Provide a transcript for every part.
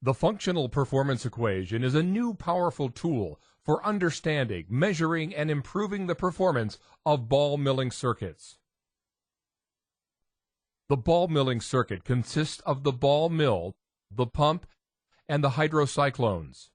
The functional performance equation is a new powerful tool for understanding, measuring, and improving the performance of ball milling circuits. The ball milling circuit consists of the ball mill, the pump, and the hydrocyclones.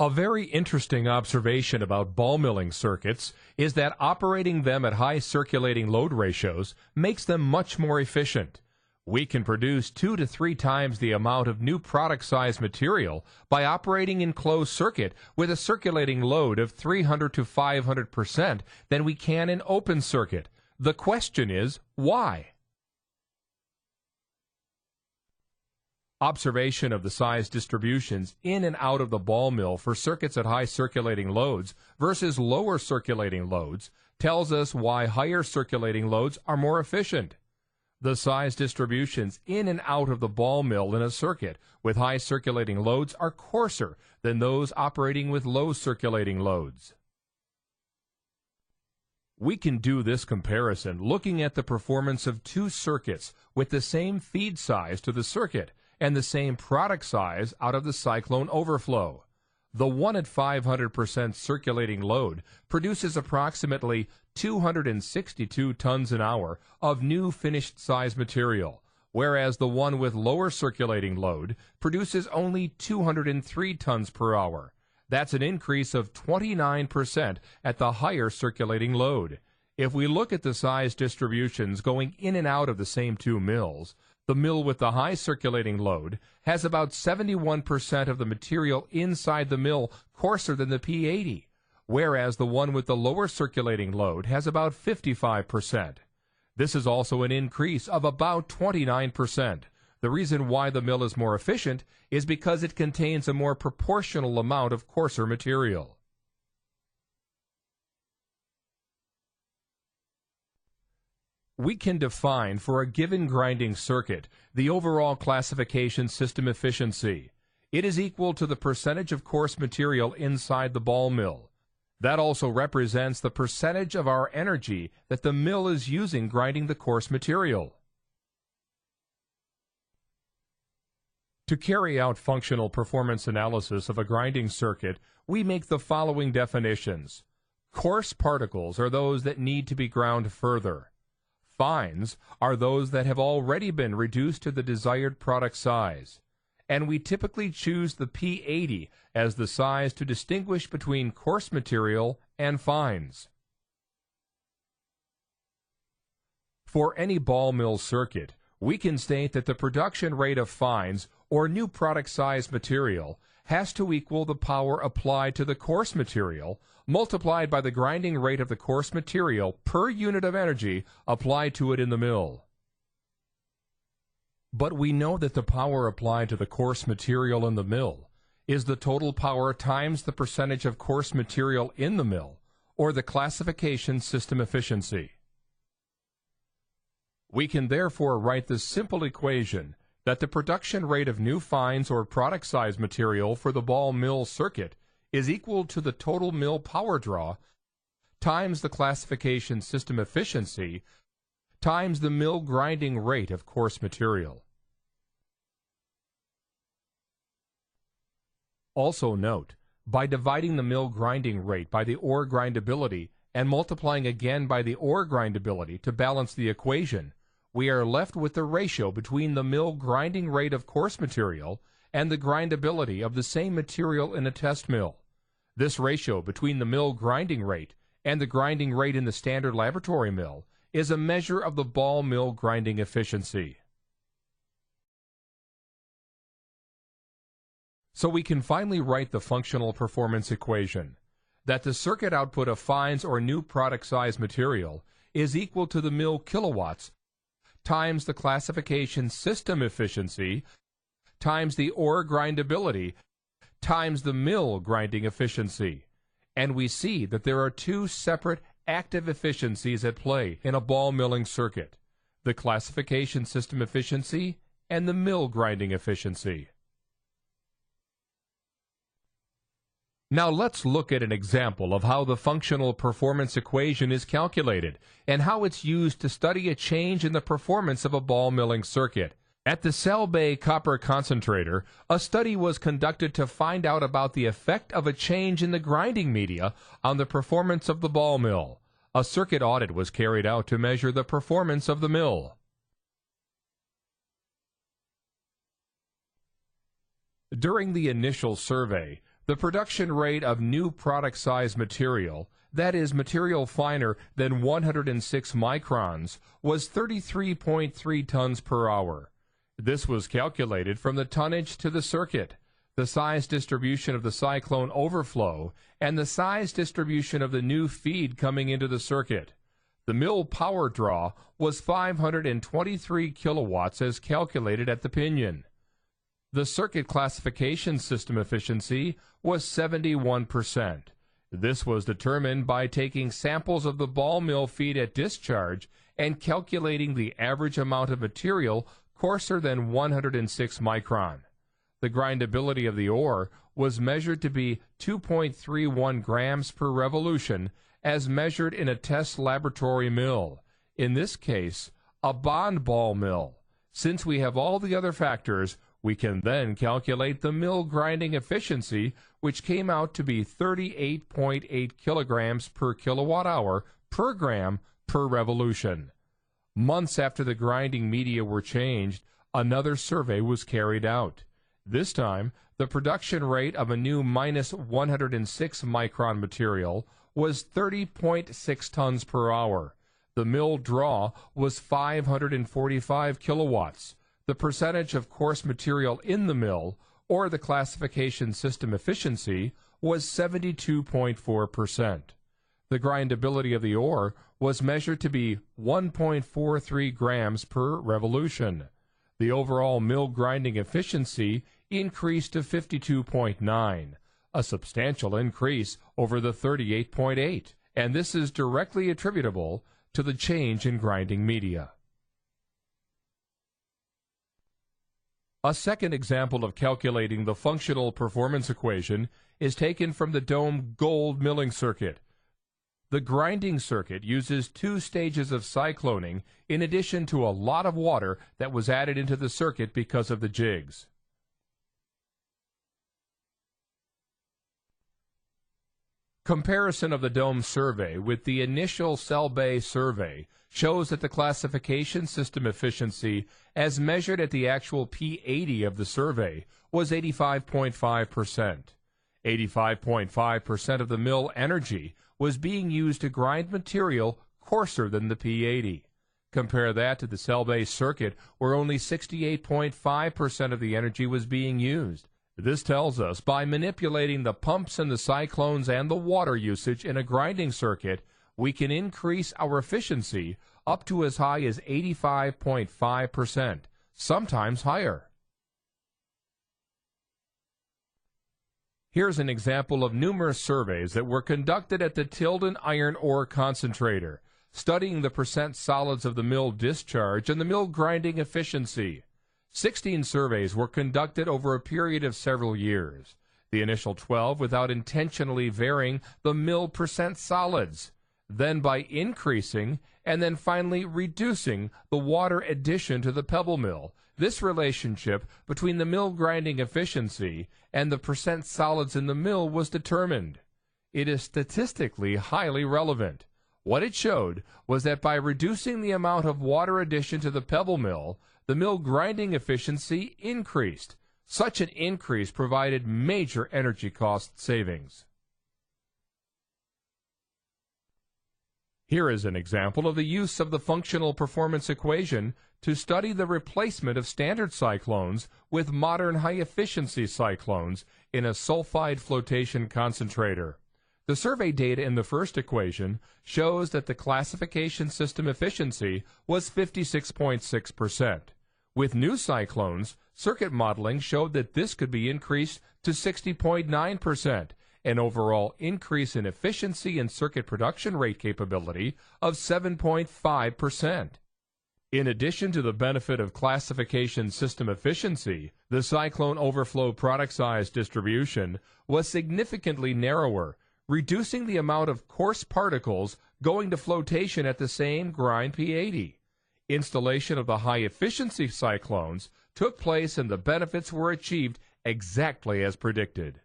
A very interesting observation about ball milling circuits is that operating them at high circulating load ratios makes them much more efficient. We can produce 2 to 3 times the amount of new product size material by operating in closed circuit with a circulating load of 300 to 500% than we can in open circuit. The question is, why? Observation of the size distributions in and out of the ball mill for circuits at high circulating loads versus lower circulating loads tells us why higher circulating loads are more efficient. The size distributions in and out of the ball mill in a circuit with high circulating loads are coarser than those operating with low circulating loads. We can do this comparison looking at the performance of two circuits with the same feed size to the circuit and the same product size out of the cyclone overflow. The one at 500% circulating load produces approximately 262 tons an hour of new finished size material, whereas the one with lower circulating load produces only 203 tons per hour. That's an increase of 29% at the higher circulating load. If we look at the size distributions going in and out of the same two mills, the mill with the high circulating load has about 71% of the material inside the mill coarser than the P80, whereas the one with the lower circulating load has about 55%. This is also an increase of about 29%. The reason why the mill is more efficient is because it contains a more proportional amount of coarser material. We can define for a given grinding circuit the overall classification system efficiency. It is equal to the percentage of coarse material inside the ball mill. That also represents the percentage of our energy that the mill is using grinding the coarse material. To carry out functional performance analysis of a grinding circuit, we make the following definitions. Coarse particles are those that need to be ground further. Fines are those that have already been reduced to the desired product size. And we typically choose the P80 as the size to distinguish between coarse material and fines. For any ball mill circuit, we can state that the production rate of fines or new product size material has to equal the power applied to the coarse material multiplied by the grinding rate of the coarse material per unit of energy applied to it in the mill. But we know that the power applied to the coarse material in the mill is the total power times the percentage of coarse material in the mill, or the classification system efficiency. We can therefore write the simple equation that the production rate of new fines or product size material for the ball mill circuit is equal to the total mill power draw times the classification system efficiency times the mill grinding rate of coarse material. Also note, by dividing the mill grinding rate by the ore grindability and multiplying again by the ore grindability to balance the equation, we are left with the ratio between the mill grinding rate of coarse material and the grindability of the same material in a test mill. This ratio between the mill grinding rate and the grinding rate in the standard laboratory mill is a measure of the ball mill grinding efficiency. So we can finally write the functional performance equation, that the circuit output of fines or new product size material is equal to the mill kilowatts times the classification system efficiency times the ore grindability times the mill grinding efficiency. And we see that there are two separate active efficiencies at play in a ball milling circuit, the classification system efficiency and the mill grinding efficiency. Now let's look at an example of how the functional performance equation is calculated and how it's used to study a change in the performance of a ball milling circuit. At the Cell Bay Copper Concentrator, a study was conducted to find out about the effect of a change in the grinding media on the performance of the ball mill. A circuit audit was carried out to measure the performance of the mill. During the initial survey, the production rate of new product size material, that is, material finer than 106 microns, was 33.3 tons per hour. This was calculated from the tonnage to the circuit, the size distribution of the cyclone overflow, and the size distribution of the new feed coming into the circuit. The mill power draw was 523 kilowatts as calculated at the pinion. The circuit classification system efficiency was 71%. This was determined by taking samples of the ball mill feed at discharge and calculating the average amount of material coarser than 106 micron. The grindability of the ore was measured to be 2.31 grams per revolution as measured in a test laboratory mill, in this case, a bond ball mill. Since we have all the other factors, we can then calculate the mill grinding efficiency, which came out to be 38.8 kilograms per kilowatt hour per gram per revolution. Months after the grinding media were changed, another survey was carried out. This time, the production rate of a new minus 106 micron material was 30.6 tons per hour. The mill draw was 545 kilowatts. The percentage of coarse material in the mill, or the classification system efficiency, was 72.4%. The grindability of the ore was measured to be 1.43 grams per revolution. The overall mill grinding efficiency increased to 52.9, a substantial increase over the 38.8, and this is directly attributable to the change in grinding media. A second example of calculating the functional performance equation is taken from the dome gold milling circuit. The grinding circuit uses 2 stages of cycloning in addition to a lot of water that was added into the circuit because of the jigs. Comparison of the dome survey with the initial Cell Bay survey shows that the classification system efficiency as measured at the actual P80 of the survey was 85.5%. 85.5% of the mill energy was being used to grind material coarser than the P80. Compare that to the Cell Bay circuit, where only 68.5% of the energy was being used. This tells us by manipulating the pumps and the cyclones and the water usage in a grinding circuit, we can increase our efficiency up to as high as 85.5%, sometimes higher. Here's an example of numerous surveys that were conducted at the Tilden Iron Ore Concentrator, studying the percent solids of the mill discharge and the mill grinding efficiency. 16 surveys were conducted over a period of several years, the initial 12 without intentionally varying the mill percent solids, then by increasing and then finally reducing the water addition to the pebble mill. This relationship between the mill grinding efficiency and the percent solids in the mill was determined. It is statistically highly relevant. What it showed was that by reducing the amount of water addition to the pebble mill, the mill grinding efficiency increased. Such an increase provided major energy cost savings. Here is an example of the use of the functional performance equation to study the replacement of standard cyclones with modern high-efficiency cyclones in a sulfide flotation concentrator. The survey data in the first equation shows that the classification system efficiency was 56.6%. With new cyclones, circuit modeling showed that this could be increased to 60.9%, an overall increase in efficiency and circuit production rate capability of 7.5%. In addition to the benefit of classification system efficiency, the cyclone overflow product size distribution was significantly narrower, reducing the amount of coarse particles going to flotation at the same grind P80. Installation of the high-efficiency cyclones took place and the benefits were achieved exactly as predicted.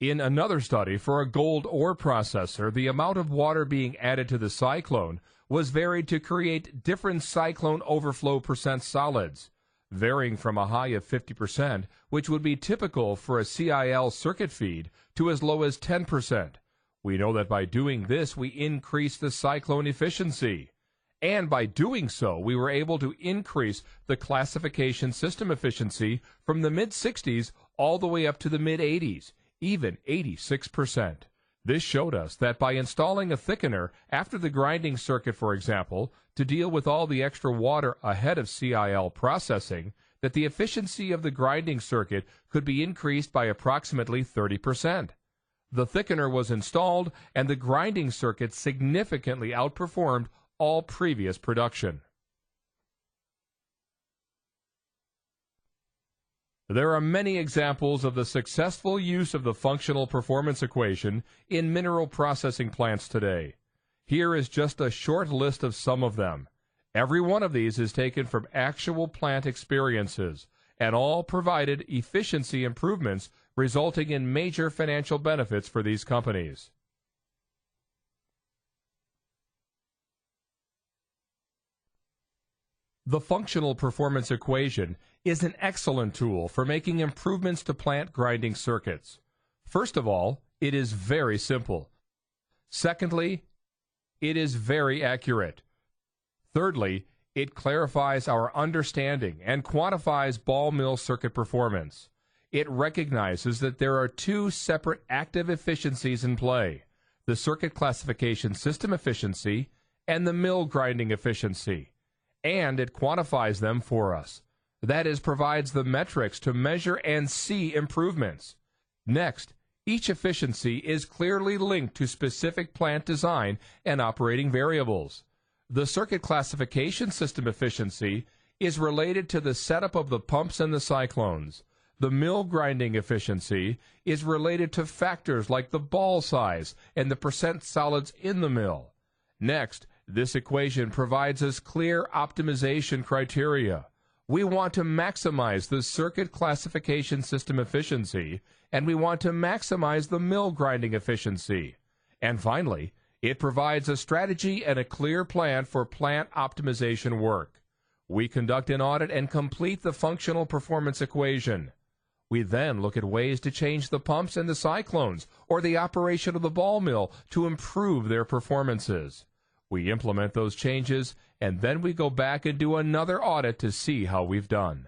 In another study for a gold ore processor, the amount of water being added to the cyclone was varied to create different cyclone overflow percent solids, varying from a high of 50%, which would be typical for a CIL circuit feed, to as low as 10%. We know that by doing this, we increase the cyclone efficiency. And by doing so, we were able to increase the classification system efficiency from the mid-60s all the way up to the mid-80s, even 86%. This showed us that by installing a thickener after the grinding circuit, for example, to deal with all the extra water ahead of CIL processing, that the efficiency of the grinding circuit could be increased by approximately 30%. The thickener was installed, and the grinding circuit significantly outperformed all previous production. There are many examples of the successful use of the functional performance equation in mineral processing plants today. Here is just a short list of some of them. Every one of these is taken from actual plant experiences, and all provided efficiency improvements resulting in major financial benefits for these companies. The functional performance equation is an excellent tool for making improvements to plant grinding circuits. First of all, it is very simple. Secondly, it is very accurate. Thirdly, it clarifies our understanding and quantifies ball mill circuit performance. It recognizes that there are two separate active efficiencies in play: the circuit classification system efficiency and the mill grinding efficiency. And it quantifies them for us. That is, provides the metrics to measure and see improvements. Next, each efficiency is clearly linked to specific plant design and operating variables. The circuit classification system efficiency is related to the setup of the pumps and the cyclones. The mill grinding efficiency is related to factors like the ball size and the percent solids in the mill. Next, this equation provides us clear optimization criteria. We want to maximize the circuit classification system efficiency, and we want to maximize the mill grinding efficiency. And finally, it provides a strategy and a clear plan for plant optimization work. We conduct an audit and complete the functional performance equation. We then look at ways to change the pumps and the cyclones or the operation of the ball mill to improve their performances. We implement those changes, and then we go back and do another audit to see how we've done.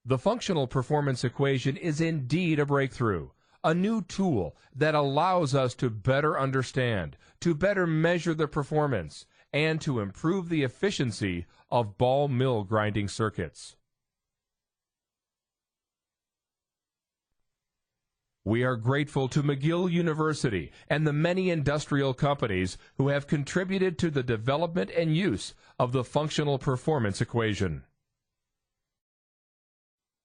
The functional performance equation is indeed a breakthrough, a new tool that allows us to better understand, to better measure the performance, and to improve the efficiency of ball mill grinding circuits. We are grateful to McGill University and the many industrial companies who have contributed to the development and use of the functional performance equation.